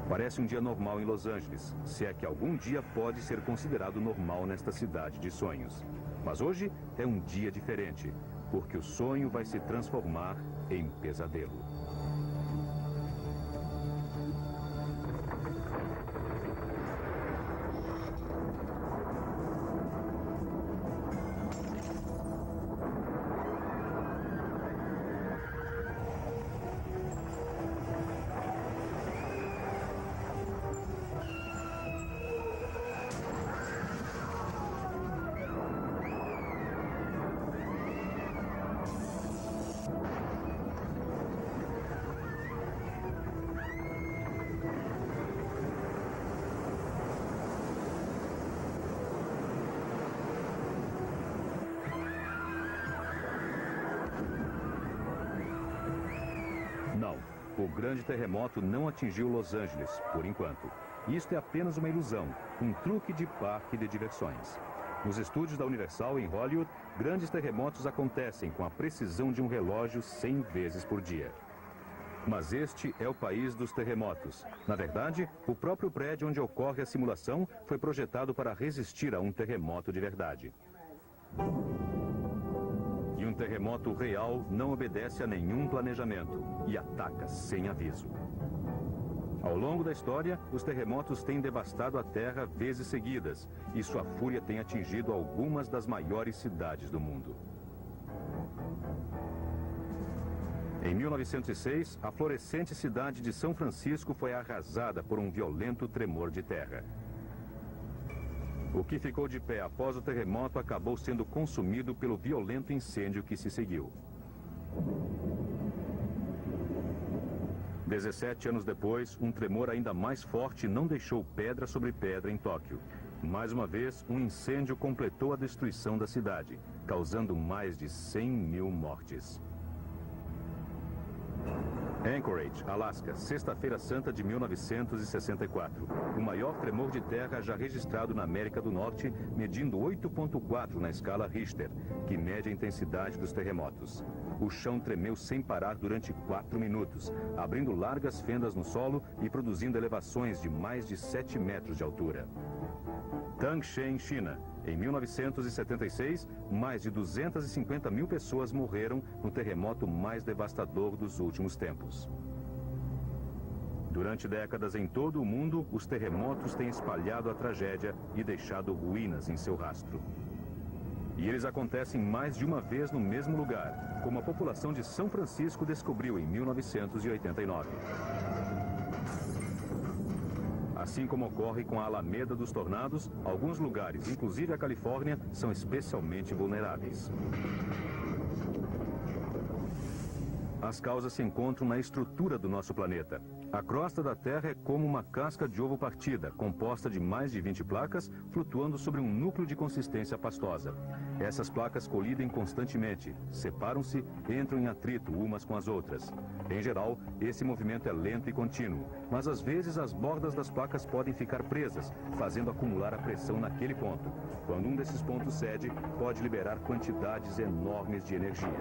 Parece um dia normal em Los Angeles, se é que algum dia pode ser considerado normal nesta cidade de sonhos. Mas hoje é um dia diferente, porque o sonho vai se transformar em pesadelo. O grande terremoto não atingiu Los Angeles, por enquanto. Isto é apenas uma ilusão, um truque de parque de diversões. Nos estúdios da Universal, em Hollywood, grandes terremotos acontecem com a precisão de um relógio 100 vezes por dia. Mas este é o país dos terremotos. Na verdade, o próprio prédio onde ocorre a simulação foi projetado para resistir a um terremoto de verdade. E um terremoto real não obedece a nenhum planejamento e ataca sem aviso. Ao longo da história, os terremotos têm devastado a Terra vezes seguidas e sua fúria tem atingido algumas das maiores cidades do mundo. Em 1906, a florescente cidade de São Francisco foi arrasada por um violento tremor de terra. O que ficou de pé após o terremoto acabou sendo consumido pelo violento incêndio que se seguiu. 17 anos depois, um tremor ainda mais forte não deixou pedra sobre pedra em Tóquio. Mais uma vez, um incêndio completou a destruição da cidade, causando mais de 100 mil mortes. Anchorage, Alasca, Sexta-feira Santa de 1964. O maior tremor de terra já registrado na América do Norte, medindo 8,4 na escala Richter, que mede a intensidade dos terremotos. O chão tremeu sem parar durante 4 minutos, abrindo largas fendas no solo e produzindo elevações de mais de 7 metros de altura. Tangshan, China. Em 1976, mais de 250 mil pessoas morreram no terremoto mais devastador dos últimos tempos. Durante décadas em todo o mundo, os terremotos têm espalhado a tragédia e deixado ruínas em seu rastro. E eles acontecem mais de uma vez no mesmo lugar, como a população de São Francisco descobriu em 1989. Assim como ocorre com a Alameda dos Tornados, alguns lugares, inclusive a Califórnia, são especialmente vulneráveis. As causas se encontram na estrutura do nosso planeta. A crosta da Terra é como uma casca de ovo partida, composta de mais de 20 placas, flutuando sobre um núcleo de consistência pastosa. Essas placas colidem constantemente, separam-se e entram em atrito umas com as outras. Em geral, esse movimento é lento e contínuo, mas às vezes as bordas das placas podem ficar presas, fazendo acumular a pressão naquele ponto. Quando um desses pontos cede, pode liberar quantidades enormes de energia.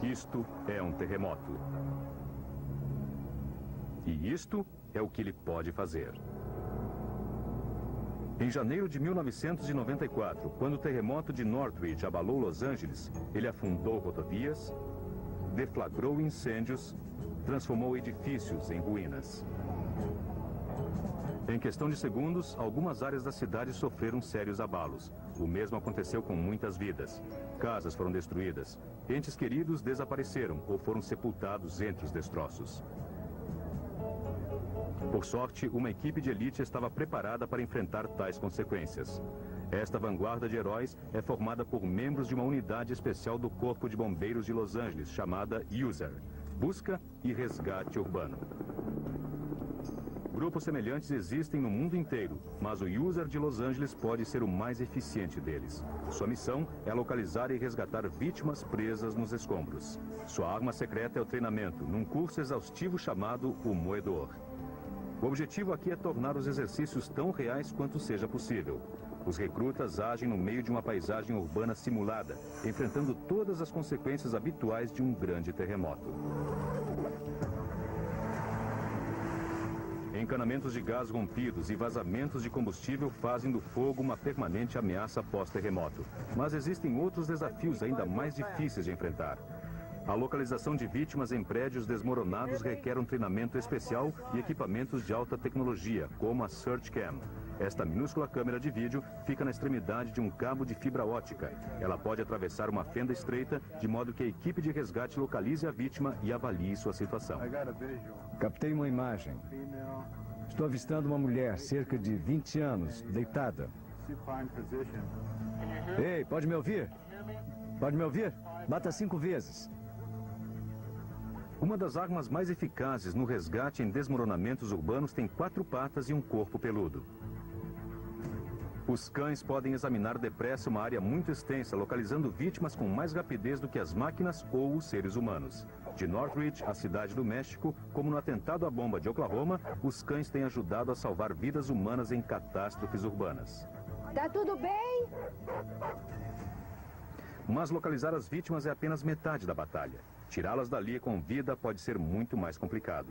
Isto é um terremoto. E isto é o que ele pode fazer. Em janeiro de 1994, quando o terremoto de Northridge abalou Los Angeles, ele afundou rodovias, deflagrou incêndios, transformou edifícios em ruínas. Em questão de segundos, algumas áreas da cidade sofreram sérios abalos. O mesmo aconteceu com muitas vidas. Casas foram destruídas, entes queridos desapareceram ou foram sepultados entre os destroços. Por sorte, uma equipe de elite estava preparada para enfrentar tais consequências. Esta vanguarda de heróis é formada por membros de uma unidade especial do Corpo de Bombeiros de Los Angeles, chamada USER, Busca e Resgate Urbano. Grupos semelhantes existem no mundo inteiro, mas o USER de Los Angeles pode ser o mais eficiente deles. Sua missão é localizar e resgatar vítimas presas nos escombros. Sua arma secreta é o treinamento, num curso exaustivo chamado O Moedor. O objetivo aqui é tornar os exercícios tão reais quanto seja possível. Os recrutas agem no meio de uma paisagem urbana simulada, enfrentando todas as consequências habituais de um grande terremoto. Encanamentos de gás rompidos e vazamentos de combustível fazem do fogo uma permanente ameaça pós-terremoto. Mas existem outros desafios ainda mais difíceis de enfrentar. A localização de vítimas em prédios desmoronados requer um treinamento especial e equipamentos de alta tecnologia, como a SearchCam. Esta minúscula câmera de vídeo fica na extremidade de um cabo de fibra ótica. Ela pode atravessar uma fenda estreita, de modo que a equipe de resgate localize a vítima e avalie sua situação. Captei uma imagem. Estou avistando uma mulher, cerca de 20 anos, deitada. Ei, pode me ouvir? Pode me ouvir? Bata 5 vezes. Uma das armas mais eficazes no resgate em desmoronamentos urbanos tem 4 patas e um corpo peludo. Os cães podem examinar depressa uma área muito extensa, localizando vítimas com mais rapidez do que as máquinas ou os seres humanos. De Northridge, a cidade do México, como no atentado à bomba de Oklahoma, os cães têm ajudado a salvar vidas humanas em catástrofes urbanas. Tá tudo bem? Mas localizar as vítimas é apenas metade da batalha. Tirá-las dali com vida pode ser muito mais complicado.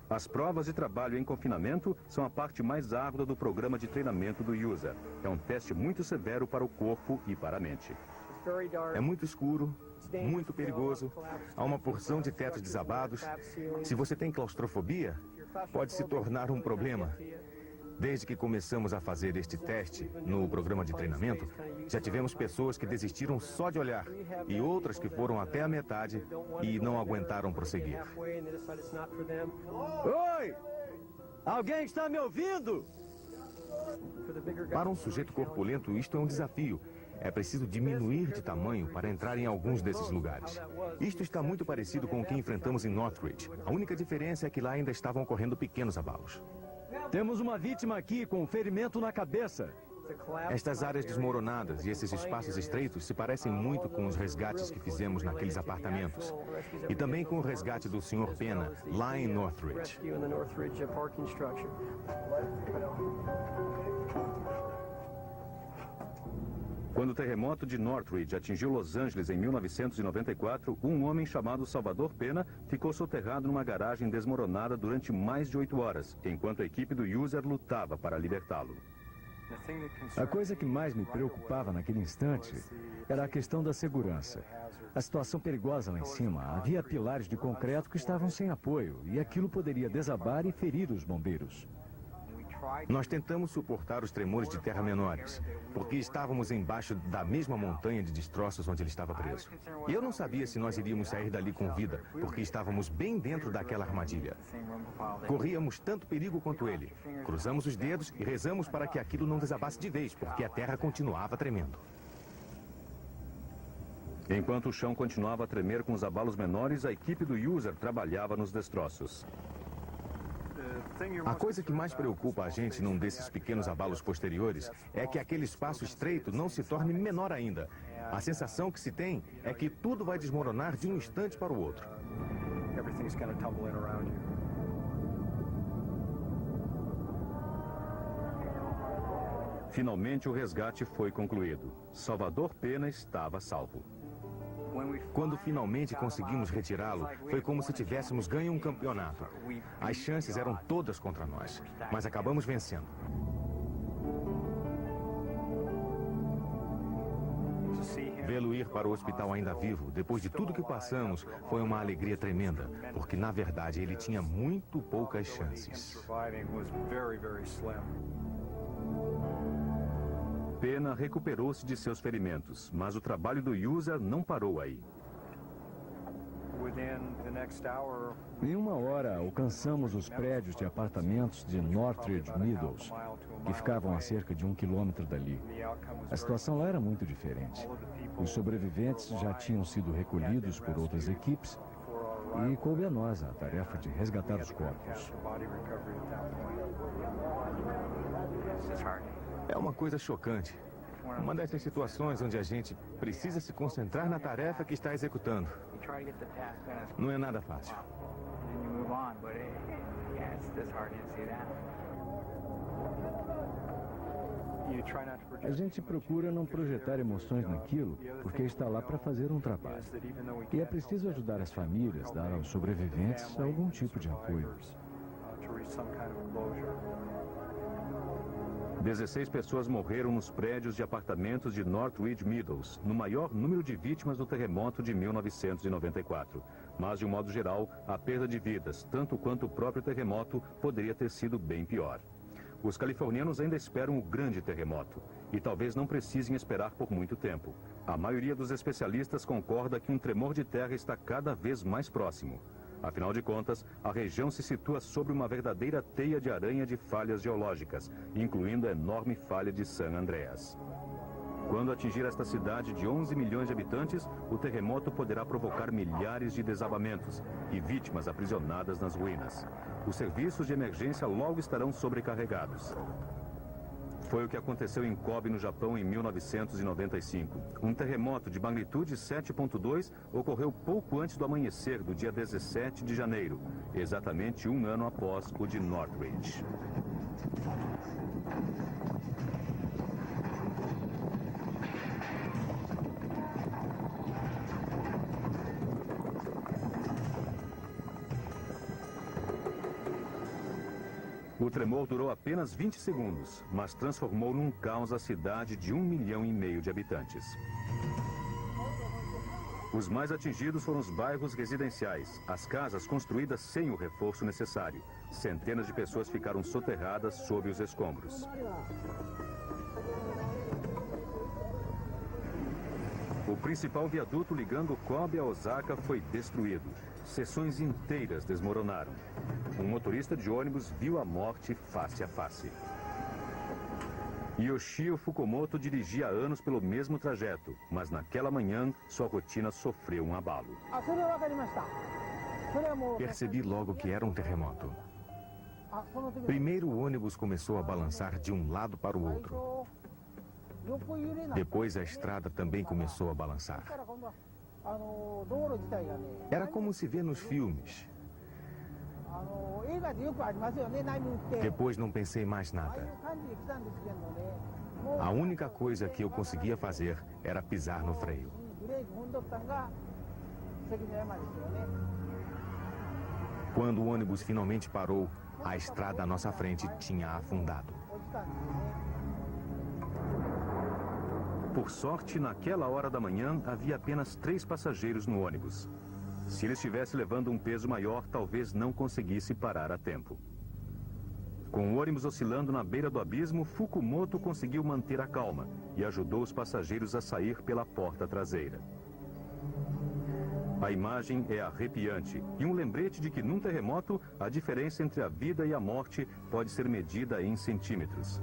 As provas de trabalho em confinamento são a parte mais árdua do programa de treinamento do User. É um teste muito severo para o corpo e para a mente. É muito escuro, muito perigoso. Há uma porção de tetos desabados. Se você tem claustrofobia, pode se tornar um problema. Desde que começamos a fazer este teste no programa de treinamento, já tivemos pessoas que desistiram só de olhar e outras que foram até a metade e não aguentaram prosseguir. Oi! Alguém está me ouvindo? Para um sujeito corpulento, isto é um desafio. É preciso diminuir de tamanho para entrar em alguns desses lugares. Isto está muito parecido com o que enfrentamos em Northridge. A única diferença é que lá ainda estavam ocorrendo pequenos abalos. Temos uma vítima aqui com um ferimento na cabeça. Estas áreas desmoronadas e esses espaços estreitos se parecem muito com os resgates que fizemos naqueles apartamentos. E também com o resgate do Sr. Pena, lá em Northridge. Quando o terremoto de Northridge atingiu Los Angeles em 1994, um homem chamado Salvador Pena ficou soterrado numa garagem desmoronada durante mais de 8 horas, enquanto a equipe do User lutava para libertá-lo. A coisa que mais me preocupava naquele instante era a questão da segurança. A situação perigosa lá em cima. Havia pilares de concreto que estavam sem apoio e aquilo poderia desabar e ferir os bombeiros. Nós tentamos suportar os tremores de terra menores, porque estávamos embaixo da mesma montanha de destroços onde ele estava preso. E eu não sabia se nós iríamos sair dali com vida, porque estávamos bem dentro daquela armadilha. Corríamos tanto perigo quanto ele. Cruzamos os dedos e rezamos para que aquilo não desabasse de vez, porque a terra continuava tremendo. Enquanto o chão continuava a tremer com os abalos menores, a equipe do User trabalhava nos destroços. A coisa que mais preocupa a gente num desses pequenos abalos posteriores é que aquele espaço estreito não se torne menor ainda. A sensação que se tem é que tudo vai desmoronar de um instante para o outro. Finalmente o resgate foi concluído. Salvador Pena estava salvo. Quando finalmente conseguimos retirá-lo, foi como se tivéssemos ganho um campeonato. As chances eram todas contra nós, mas acabamos vencendo. Vê-lo ir para o hospital ainda vivo, depois de tudo que passamos, foi uma alegria tremenda, porque na verdade ele tinha muito poucas chances. Pena recuperou-se de seus ferimentos, mas o trabalho do User não parou aí. Em 1 hora, alcançamos os prédios de apartamentos de Northridge Meadows, que ficavam a cerca de 1 quilômetro dali. A situação lá era muito diferente. Os sobreviventes já tinham sido recolhidos por outras equipes e coube a nós a tarefa de resgatar os corpos. É uma coisa chocante. Uma dessas situações onde a gente precisa se concentrar na tarefa que está executando. Não é nada fácil. A gente procura não projetar emoções naquilo, porque está lá para fazer um trabalho. E é preciso ajudar as famílias, dar aos sobreviventes algum tipo de apoio. 16 pessoas morreram nos prédios de apartamentos de Northridge Meadows, no maior número de vítimas do terremoto de 1994. Mas, de um modo geral, a perda de vidas, tanto quanto o próprio terremoto, poderia ter sido bem pior. Os californianos ainda esperam o grande terremoto e talvez não precisem esperar por muito tempo. A maioria dos especialistas concorda que um tremor de terra está cada vez mais próximo. Afinal de contas, a região se situa sobre uma verdadeira teia de aranha de falhas geológicas, incluindo a enorme falha de San Andreas. Quando atingir esta cidade de 11 milhões de habitantes, o terremoto poderá provocar milhares de desabamentos e vítimas aprisionadas nas ruínas. Os serviços de emergência logo estarão sobrecarregados. Foi o que aconteceu em Kobe, no Japão, em 1995. Um terremoto de magnitude 7,2 ocorreu pouco antes do amanhecer do dia 17 de janeiro, exatamente um ano após o de Northridge. O tremor durou apenas 20 segundos, mas transformou num caos a cidade de 1,5 milhão de habitantes. Os mais atingidos foram os bairros residenciais, as casas construídas sem o reforço necessário. Centenas de pessoas ficaram soterradas sob os escombros. O principal viaduto ligando Kobe a Osaka foi destruído. Seções inteiras desmoronaram. Um motorista de ônibus viu a morte face a face. Yoshio Fukumoto dirigia há anos pelo mesmo trajeto, mas naquela manhã sua rotina sofreu um abalo. Percebi logo que era um terremoto. Primeiro o ônibus começou a balançar de um lado para o outro. Depois a estrada também começou a balançar. Era como se vê nos filmes. Depois não pensei mais nada. A única coisa que eu conseguia fazer era pisar no freio. Quando o ônibus finalmente parou, a estrada à nossa frente tinha afundado. Por sorte, naquela hora da manhã, havia apenas 3 passageiros no ônibus. Se ele estivesse levando um peso maior, talvez não conseguisse parar a tempo. Com o ônibus oscilando na beira do abismo, Fukumoto conseguiu manter a calma e ajudou os passageiros a sair pela porta traseira. A imagem é arrepiante e um lembrete de que num terremoto, a diferença entre a vida e a morte pode ser medida em centímetros.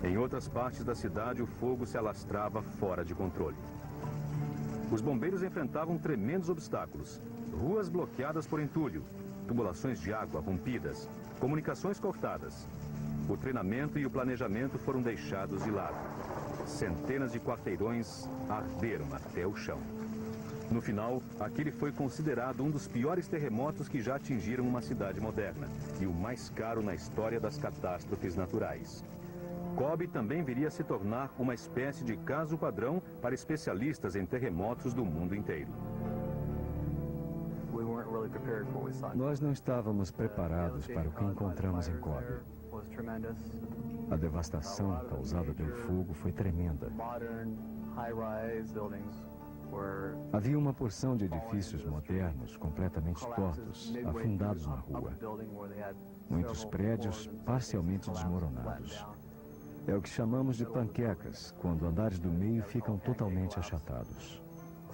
Em outras partes da cidade, o fogo se alastrava fora de controle. Os bombeiros enfrentavam tremendos obstáculos. Ruas bloqueadas por entulho, tubulações de água rompidas, comunicações cortadas. O treinamento e o planejamento foram deixados de lado. Centenas de quarteirões arderam até o chão. No final, aquele foi considerado um dos piores terremotos que já atingiram uma cidade moderna e o mais caro na história das catástrofes naturais. Kobe também viria a se tornar uma espécie de caso padrão para especialistas em terremotos do mundo inteiro. Nós não estávamos preparados para o que encontramos em Kobe. A devastação causada pelo fogo foi tremenda. Havia uma porção de edifícios modernos completamente tortos, afundados na rua. Muitos prédios parcialmente desmoronados. É o que chamamos de panquecas, quando andares do meio ficam totalmente achatados.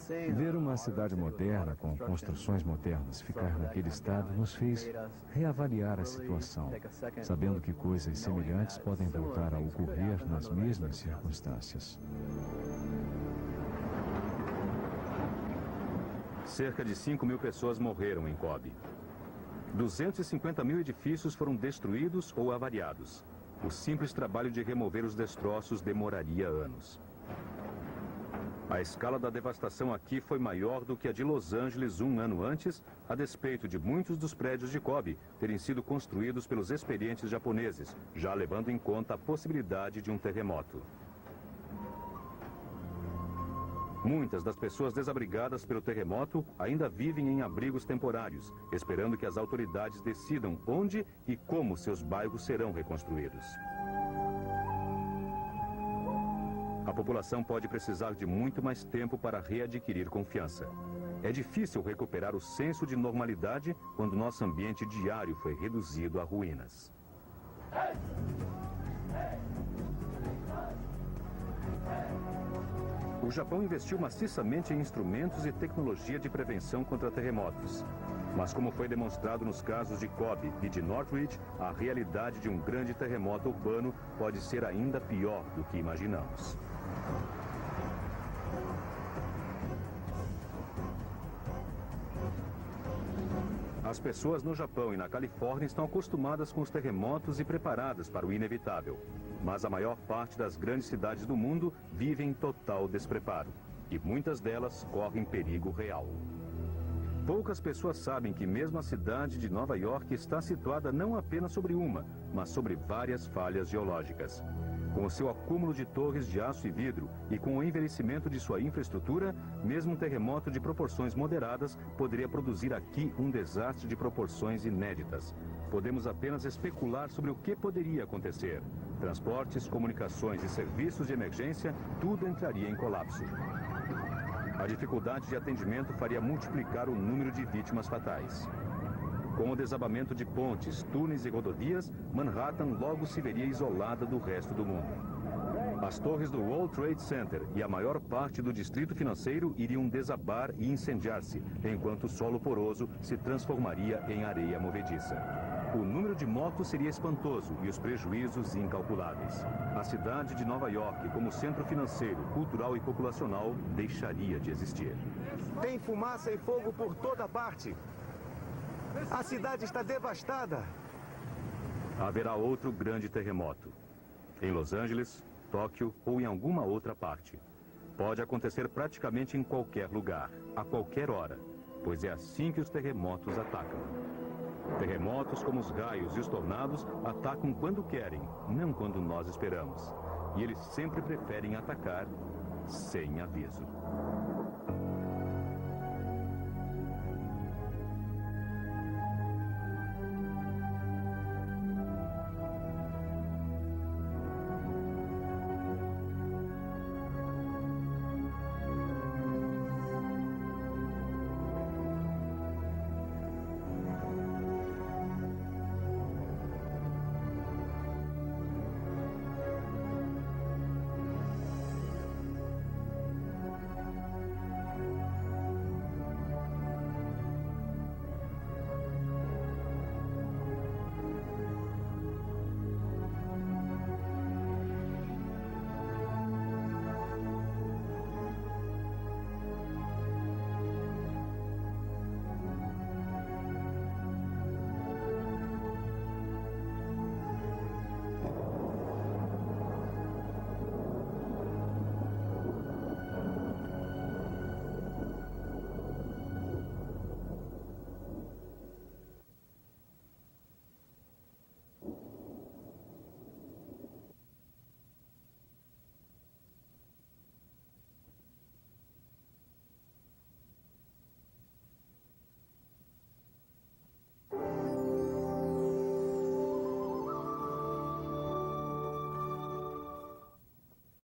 Ver uma cidade moderna com construções modernas ficar naquele estado nos fez reavaliar a situação, sabendo que coisas semelhantes podem voltar a ocorrer nas mesmas circunstâncias. Cerca de 5.000 pessoas morreram em Kobe. 250 mil edifícios foram destruídos ou avariados. O simples trabalho de remover os destroços demoraria anos. A escala da devastação aqui foi maior do que a de Los Angeles um ano antes, a despeito de muitos dos prédios de Kobe terem sido construídos pelos experientes japoneses, já levando em conta a possibilidade de um terremoto. Muitas das pessoas desabrigadas pelo terremoto ainda vivem em abrigos temporários, esperando que as autoridades decidam onde e como seus bairros serão reconstruídos. A população pode precisar de muito mais tempo para readquirir confiança. É difícil recuperar o senso de normalidade quando nosso ambiente diário foi reduzido a ruínas. O Japão investiu maciçamente em instrumentos e tecnologia de prevenção contra terremotos. Mas como foi demonstrado nos casos de Kobe e de Northridge, a realidade de um grande terremoto urbano pode ser ainda pior do que imaginamos. As pessoas no Japão e na Califórnia estão acostumadas com os terremotos e preparadas para o inevitável. Mas a maior parte das grandes cidades do mundo vive em total despreparo. E muitas delas correm perigo real. Poucas pessoas sabem que mesmo a cidade de Nova York está situada não apenas sobre uma, mas sobre várias falhas geológicas. Com o seu acúmulo de torres de aço e vidro e com o envelhecimento de sua infraestrutura, mesmo um terremoto de proporções moderadas poderia produzir aqui um desastre de proporções inéditas. Podemos apenas especular sobre o que poderia acontecer. Transportes, comunicações e serviços de emergência, tudo entraria em colapso. A dificuldade de atendimento faria multiplicar o número de vítimas fatais. Com o desabamento de pontes, túneis e rodovias, Manhattan logo se veria isolada do resto do mundo. As torres do World Trade Center e a maior parte do distrito financeiro iriam desabar e incendiar-se, enquanto o solo poroso se transformaria em areia movediça. O número de mortos seria espantoso e os prejuízos incalculáveis. A cidade de Nova York, como centro financeiro, cultural e populacional, deixaria de existir. Tem fumaça e fogo por toda parte. A cidade está devastada. Haverá outro grande terremoto. Em Los Angeles, Tóquio ou em alguma outra parte. Pode acontecer praticamente em qualquer lugar, a qualquer hora, pois é assim que os terremotos atacam. Terremotos como os raios e os tornados atacam quando querem, não quando nós esperamos. E eles sempre preferem atacar sem aviso.